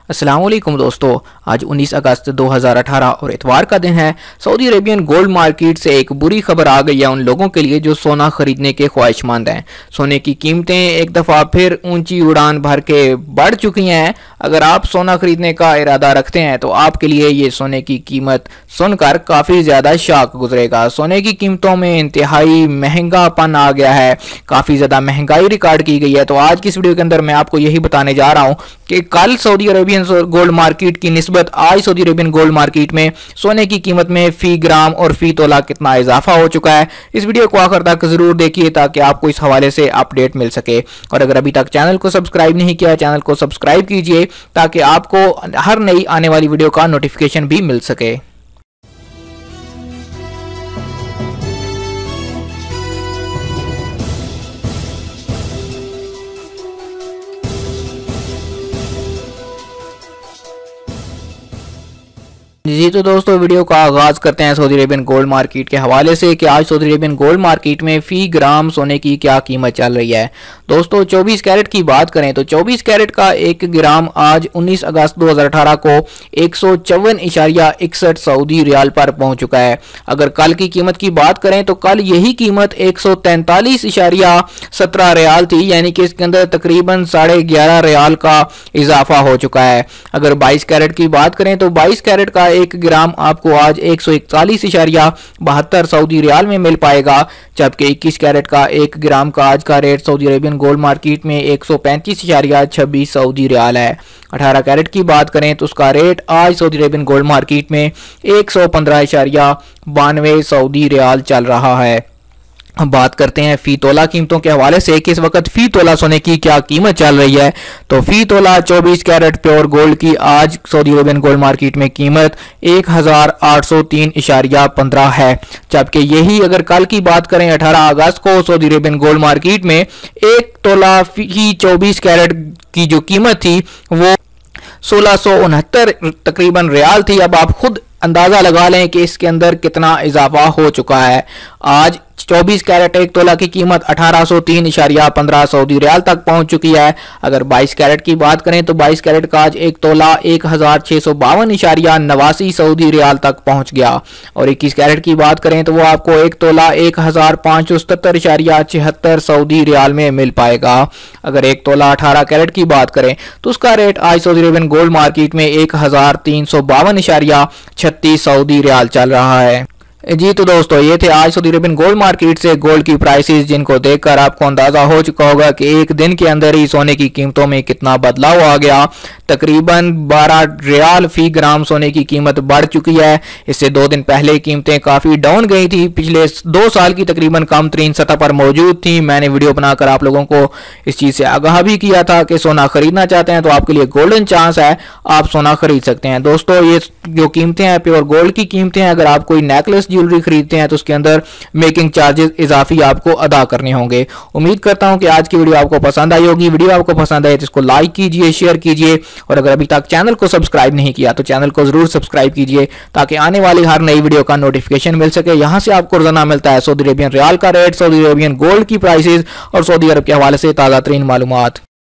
अस्सलाम वालेकुम दोस्तों, आज 19 अगस्त 2018 और इतवार का दिन है। सऊदी अरेबियन गोल्ड मार्केट से एक बुरी खबर आ गई है उन लोगों के लिए जो सोना खरीदने के ख्वाहिशमंद हैं। सोने की कीमतें एक दफ़ा फिर ऊंची उड़ान भर के बढ़ चुकी हैं। अगर आप सोना खरीदने का इरादा रखते हैं तो आपके लिए ये सोने की कीमत सुनकर काफ़ी ज़्यादा शॉक गुजरेगा। सोने की कीमतों में इंतहाई महंगापन आ गया है, काफ़ी ज़्यादा महंगाई रिकॉर्ड की गई है। तो आज की इस वीडियो के अंदर मैं आपको यही बताने जा रहा हूँ कि कल सऊदी अरेबियन गोल्ड मार्केट की निस्बत आज सऊदी अरेबियन गोल्ड मार्केट में सोने की कीमत में फी ग्राम और फी तोला कितना इजाफा हो चुका है। इस वीडियो को आखिर तक जरूर देखिए ताकि आपको इस हवाले से अपडेट मिल सके। और अगर अभी तक चैनल को सब्सक्राइब नहीं किया, चैनल को सब्सक्राइब कीजिए ताकि आपको हर नई आने वाली वीडियो का नोटिफिकेशन भी मिल सके। जी तो दोस्तों, वीडियो का आगाज करते हैं सऊदी अरेबियन गोल्ड मार्केट के हवाले से कि आज सऊदी अरेबियन गोल्ड मार्केट में फी ग्राम सोने की क्या कीमत चल रही है। दोस्तों 24 कैरेट की बात करें तो 24 कैरेट का 1 ग्राम आज 19 अगस्त 2018 को 154.61 सऊदी रियाल पर पहुंच चुका है। अगर कल की कीमत की बात करें तो कल यही कीमत 143.17 रियाल थी, यानी कि इसके अंदर तकरीबन 11.5 रियाल का इजाफा हो चुका है। अगर 22 कैरेट की बात करें तो 22 कैरेट का 1 ग्राम आपको आज 141.72 सऊदी रियाल में मिल पाएगा, जबकि 21 कैरेट का 1 ग्राम का आज का rate Saudi Arabian gold market में 135.26 सऊदी रियाल है। 18 कैरेट की बात करें तो उसका रेट आज सऊदी अरेबियन गोल्ड मार्केट में 115.92 सऊदी रियाल चल रहा है। अब बात करते हैं फी तोला कीमतों के हवाले से कि इस वक्त फी तोला सोने की क्या कीमत चल रही है। तो फी तोला 24 कैरेट प्योर गोल्ड की आज सऊदी अरेबियन गोल्ड मार्केट में कीमत 1803.15 है, जबकि यही अगर कल की बात करें 18 अगस्त को सऊदी अरेबियन गोल्ड मार्केट में 1 तोला फी 24 कैरेट की जो कीमत थी वो 1669 तकरीबन रियाल थी। अब आप खुद अंदाजा लगा लें कि इसके अंदर कितना इजाफा हो चुका है। आज 24 कैरेट 1 तोला की कीमत 1803.15 सऊदी रियाल तक पहुंच चुकी है। अगर 22 कैरेट की बात करें तो 22 कैरेट का आज 1 तोला 1652.89 सऊदी रियाल तक पहुंच गया। और 21 कैरेट की बात करें तो वो आपको 1 तोला 1577.76 सऊदी रियाल में मिल पाएगा। अगर 1 तोला 18 कैरेट की बात करें तो उसका रेट आज सऊदी अरेबियन गोल्ड मार्केट में 1352.36 सऊदी रियाल चल रहा है। जी तो दोस्तों, ये थे आज सऊदी अरेबियन गोल्ड मार्केट से गोल्ड की प्राइसेस, जिनको देखकर आपको अंदाजा हो चुका होगा कि एक दिन के अंदर ही सोने की कीमतों में कितना बदलाव आ गया। तकरीबन 12 रियाल फी ग्राम सोने की कीमत बढ़ चुकी है। इससे 2 दिन पहले कीमतें काफ़ी डाउन गई थी, पिछले 2 साल की तकरीबन कम तरीन सतह पर मौजूद थी। मैंने वीडियो बनाकर आप लोगों को इस चीज़ से आगाह भी किया था कि सोना खरीदना चाहते हैं तो आपके लिए गोल्डन चांस है, आप सोना खरीद सकते हैं। दोस्तों ये जो कीमतें हैं प्योर गोल्ड की कीमतें हैं। अगर आप कोई नेकलेस ज्वेलरी खरीदते हैं तो उसके अंदर मेकिंग चार्जेस इजाफी आपको अदा करने होंगे। उम्मीद करता हूं कि आज की वीडियो आपको पसंद आई होगी। वीडियो आपको पसंद आए तो इसको लाइक कीजिए, शेयर कीजिए, और अगर अभी तक चैनल को सब्सक्राइब नहीं किया तो चैनल को जरूर सब्सक्राइब कीजिए ताकि आने वाली हर नई वीडियो का नोटिफिकेशन मिल सके। यहां से आपको रोजाना मिलता है सऊदी अरेबियन रियाल का रेट, सऊदी अरेबियन गोल्ड की प्राइसेस और सऊदी अरब के हवाले से ताज़ा तरीन मालूमात।